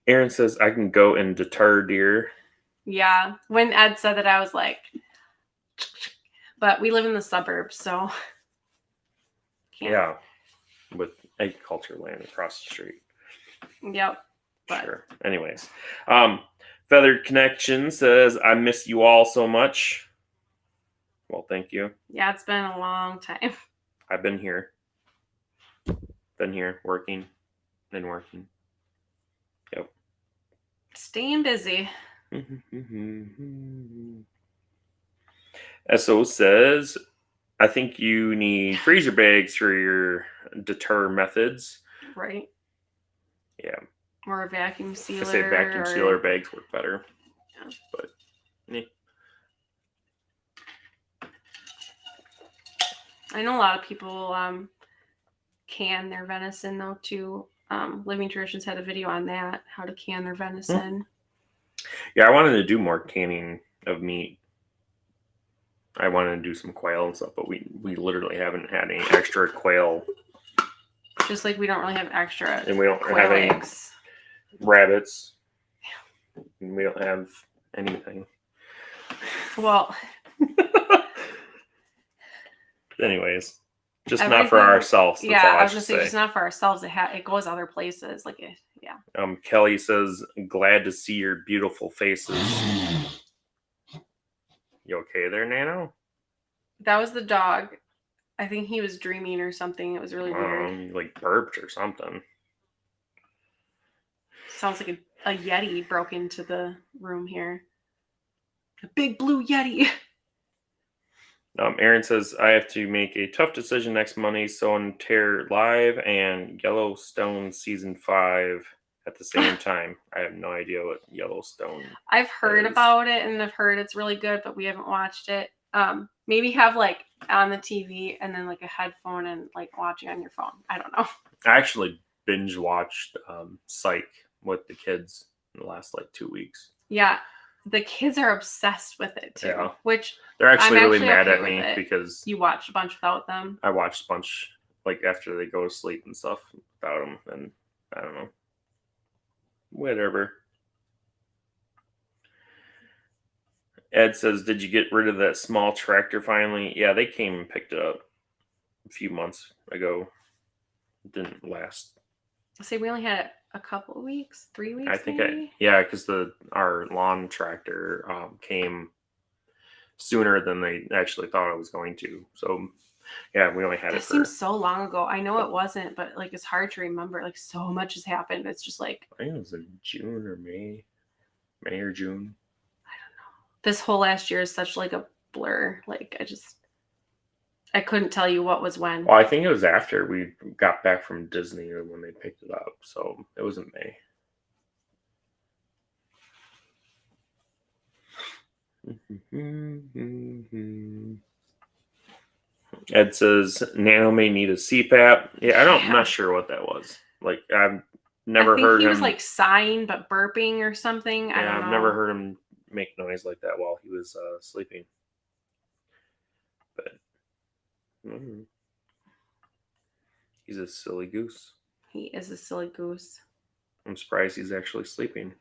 Aaron says I can go and deter deer. Yeah, when Ed said that, I was like, but we live in the suburbs, so can't. Yeah, with agriculture land across the street. Yep. But. Sure. Anyways, Feathered Connection says I miss you all so much. Well, thank you. Yeah, it's been a long time. I've been here. Working and working. Yep. Staying busy. SO says, I think you need freezer bags for your deter methods. Right. Yeah. Or a vacuum sealer. I say vacuum sealer bags work better. Yeah. But, yeah. I know a lot of people can their venison though too. Living Traditions had a video on that, how to can their venison. Yeah, I wanted to do more canning of meat. I wanted to do some quail and stuff, but we literally haven't had any extra quail. Just like we don't really have extra. And we don't have any rabbits. And we don't have anything. Well. Anyways, just everything, not for ourselves. That's all I was gonna say, just not for ourselves. It goes other places. Like, yeah. Kelly says, glad to see your beautiful faces. You okay there, Nano? That was the dog. I think he was dreaming or something. It was really weird. He like burped or something. Sounds like a Yeti broke into the room here. A big blue Yeti. Aaron says, I have to make a tough decision next Monday. So on Tear Live and Yellowstone Season 5 at the same time. I have no idea what Yellowstone I've heard is. about it and I've heard it's really good, but we haven't watched it. Maybe have like on the TV and then like a headphone and like watching on your phone. I don't know. I actually binge watched Psych with the kids in the last like 2 weeks. Yeah. The kids are obsessed with it too. Yeah. Which they're actually really actually mad okay at me with it. because you watched a bunch without them. I watched a bunch like after they go to sleep and stuff without them, and I don't know. Whatever. Ed says, did you get rid of that small tractor finally? Yeah, they came and picked it up a few months ago. It didn't last. See, we only had it a couple of weeks, 3 weeks. I think maybe? because our lawn tractor came sooner than they actually thought it was going to. So yeah, we only had That it for. seems so long ago. I know it wasn't, but like it's hard to remember. Like so much has happened. It's just like I think it was in June or May or June. I don't know. This whole last year is such like a blur. Like I couldn't tell you what was when. Well, I think it was after we got back from Disney or when they picked it up. So it was in May. Ed says Nano may need a CPAP. Yeah, I'm not sure what that was. Like I've never heard he him. was like sighing but burping or something. Yeah, I don't know. I've never heard him make noise like that while he was sleeping. But he's a silly goose. He is a silly goose. I'm surprised he's actually sleeping.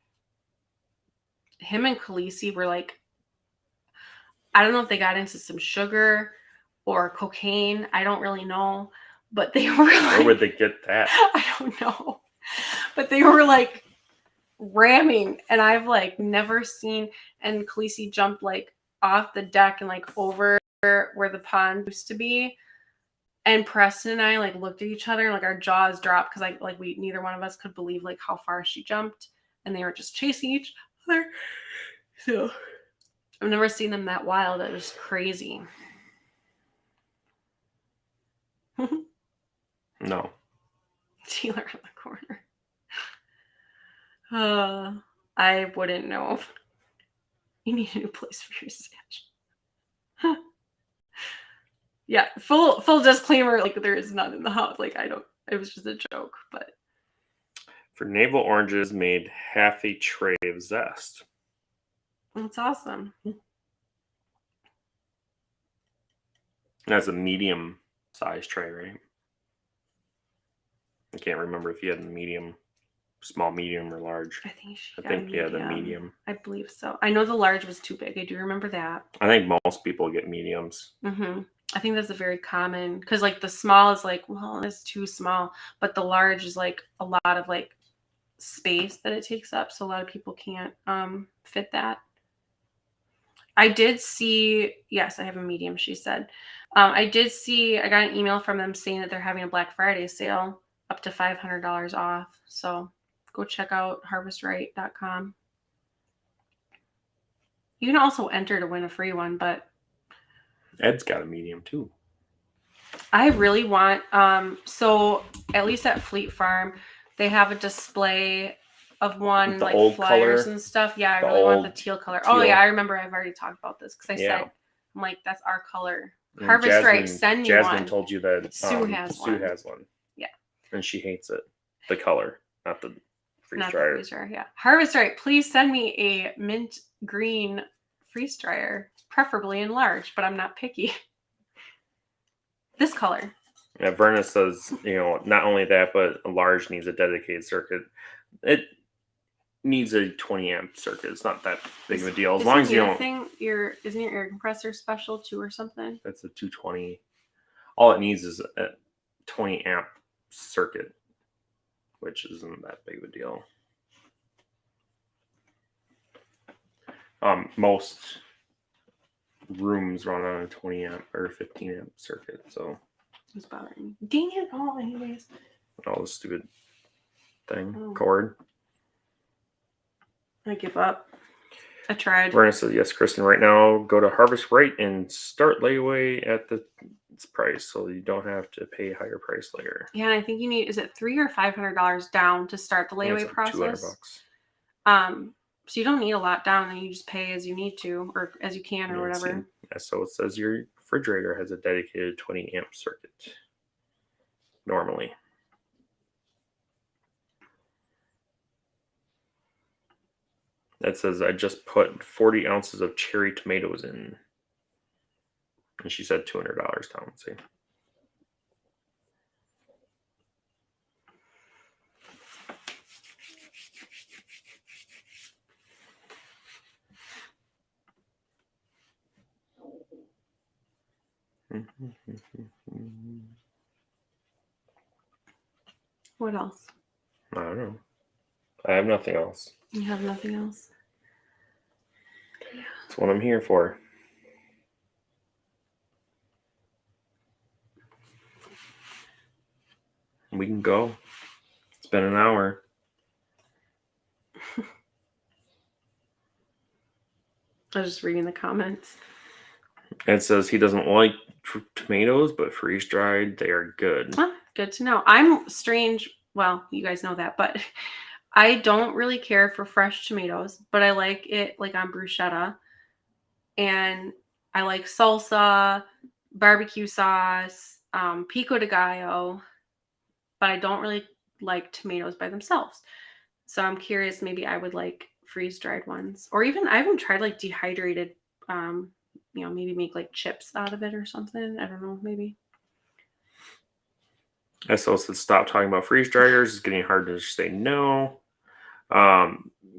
Him and Khaleesi were like, I don't know if they got into some sugar or cocaine. I don't really know. But they were like, where would they get that? I don't know. But they were like ramming, and I've like never seen. And Khaleesi jumped like off the deck and like over where the pond used to be. And Preston and I like looked at each other, and like our jaws dropped because we neither one of us could believe like how far she jumped, and they were just chasing each other. So I've never seen them that wild. It was crazy. No. Dealer in the corner. I wouldn't know. You need a new place for your stash. Yeah, full disclaimer. Like there is none in the house. Like I don't. It was just a joke. But for navel oranges, made half a tray of zest. That's awesome. That's a medium size tray, right? I can't remember if you had the medium, small, medium, or large. I think you had the medium. I believe so. I know the large was too big. I do remember that. I think most people get mediums. Mm-hmm. I think that's a very common, because like the small is like, well, it's too small, but the large is like a lot of like space that it takes up, so a lot of people can't fit that. I did see, yes, I have a medium, she said. I got an email from them saying that they're having a Black Friday sale up to $500 off. So go check out harvestright.com. You can also enter to win a free one, but Ed's got a medium too. I really want, so at least at Fleet Farm, they have a display of one the like old flyers color, and stuff. Yeah, I really want the teal color. Oh yeah, I remember I've already talked about this because I said, I'm like, that's our color. And Harvest Right, send me Jasmine one. told you that Sue has one. Yeah. And she hates it. The color, not the freeze dryer. The freeze dryer, yeah. Harvest Right, please send me a mint green freeze dryer, preferably in large, but I'm not picky. This color. Yeah, Verna says, not only that, but a large needs a dedicated circuit. It needs a 20 amp circuit. It's not that big of a deal. As long as you don't. Isn't your air compressor special too or something? That's a 220. All it needs is a 20 amp circuit, which isn't that big of a deal. Most rooms run on a 20 amp or 15 amp circuit. So It's bothering me. Dang it! Oh, anyways. All the stupid thing Oh. cord. I give up. I tried. Verna says, yes, Kristin, right now, go to Harvest Right and start layaway at the price so you don't have to pay higher price later. Yeah, and I think you need, is it $300 or $500 down to start the layaway process? $200. So you don't need a lot down, and you just pay as you need to, or as you can, or whatever. Yeah, so it says your refrigerator has a dedicated 20 amp circuit. Normally. That says I just put 40 ounces of cherry tomatoes in. And she said $200 down. Let's see. What else? I don't know. I have nothing else. You have nothing else? That's what I'm here for. We can go. It's been an hour. I was just reading the comments. It says he doesn't like tomatoes, but freeze dried, they are good. Huh, good to know. I'm strange. Well, you guys know that, but I don't really care for fresh tomatoes, but I like it like on bruschetta. And I like salsa, barbecue sauce, pico de gallo, but I don't really like tomatoes by themselves. So I'm curious, maybe I would like freeze-dried ones. Or even, I haven't tried like dehydrated, maybe make like chips out of it or something. I don't know, maybe. SO said stop talking about freeze dryers. It's getting hard to say no.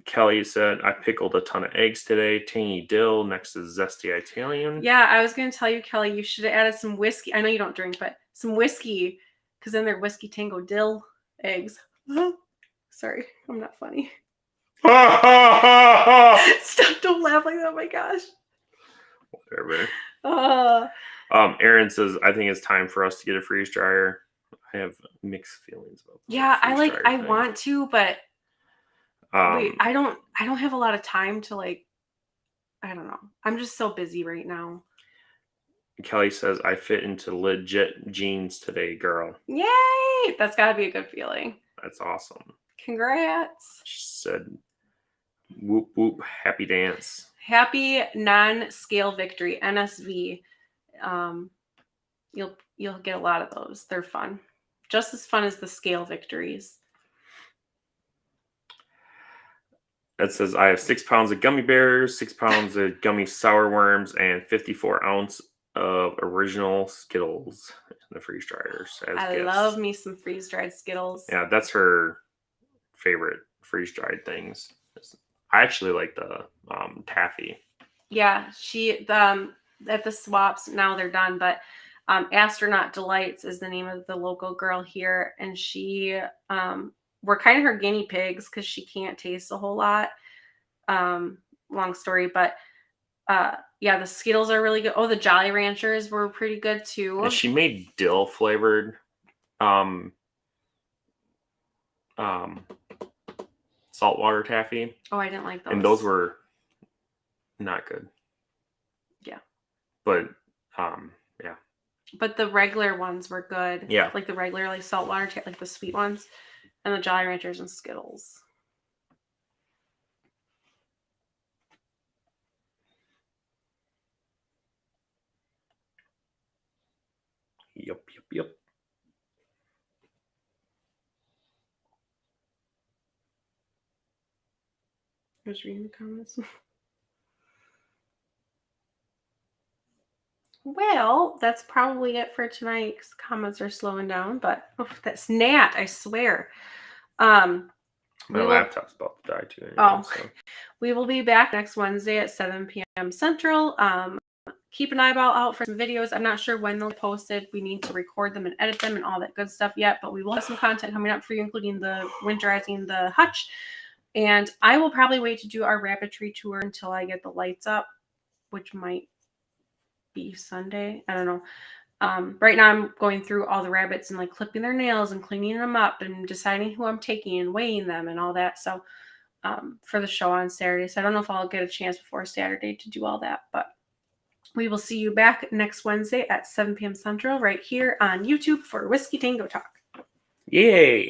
Kelly said, I pickled a ton of eggs today. Tangy dill next to zesty Italian. Yeah, I was going to tell you, Kelly, you should have added some whiskey. I know you don't drink, but some whiskey, because then they're Whiskey Tango dill eggs. Sorry, I'm not funny. Stop, don't laugh like that. Oh my gosh. Whatever. Uh, Aaron says, I think it's time for us to get a freeze dryer. I have mixed feelings about that. Yeah, I want to, but wait, I don't have a lot of time to I don't know. I'm just so busy right now. Kelly says, I fit into legit jeans today, girl. Yay! That's got to be a good feeling. That's awesome. Congrats. She said, whoop, whoop, happy dance. Happy non-scale victory, NSV. You'll get a lot of those. They're fun. Just as fun as the scale victories. It says, I have 6 pounds of gummy bears, 6 pounds of gummy sour worms, and 54 ounce of original Skittles in the freeze dryers. I love me some freeze-dried Skittles. Yeah, that's her favorite freeze-dried things. I actually like the taffy. Yeah, she at the swaps, now they're done, but Astronaut Delights is the name of the local girl here, and she we're kind of her guinea pigs because she can't taste a whole lot. Long story, but yeah, the Skittles are really good. Oh, the Jolly Ranchers were pretty good too. And she made dill flavored saltwater taffy. Oh, I didn't like those. And those were not good. Yeah. But yeah. But the regular ones were good. Yeah. Like the regular saltwater like the sweet ones, and the Jolly Ranchers and Skittles. Yep. I was reading the comments. Well, that's probably it for tonight because comments are slowing down, but that's Nat, I swear. My laptop's about to die too. Anyway, so. We will be back next Wednesday at 7 p.m. Central. Keep an eyeball out for some videos. I'm not sure when they'll be posted. We need to record them and edit them and all that good stuff yet, but we will have some content coming up for you, including the winterizing the hutch. And I will probably wait to do our rabbitry tour until I get the lights up, which might be Sunday. I don't know. Right now I'm going through all the rabbits and like clipping their nails and cleaning them up and deciding who I'm taking and weighing them and all that. So for the show on Saturday. So I don't know if I'll get a chance before Saturday to do all that, but we will see you back next Wednesday at 7 p.m. Central right here on YouTube for Whiskey Tango Talk. Yay!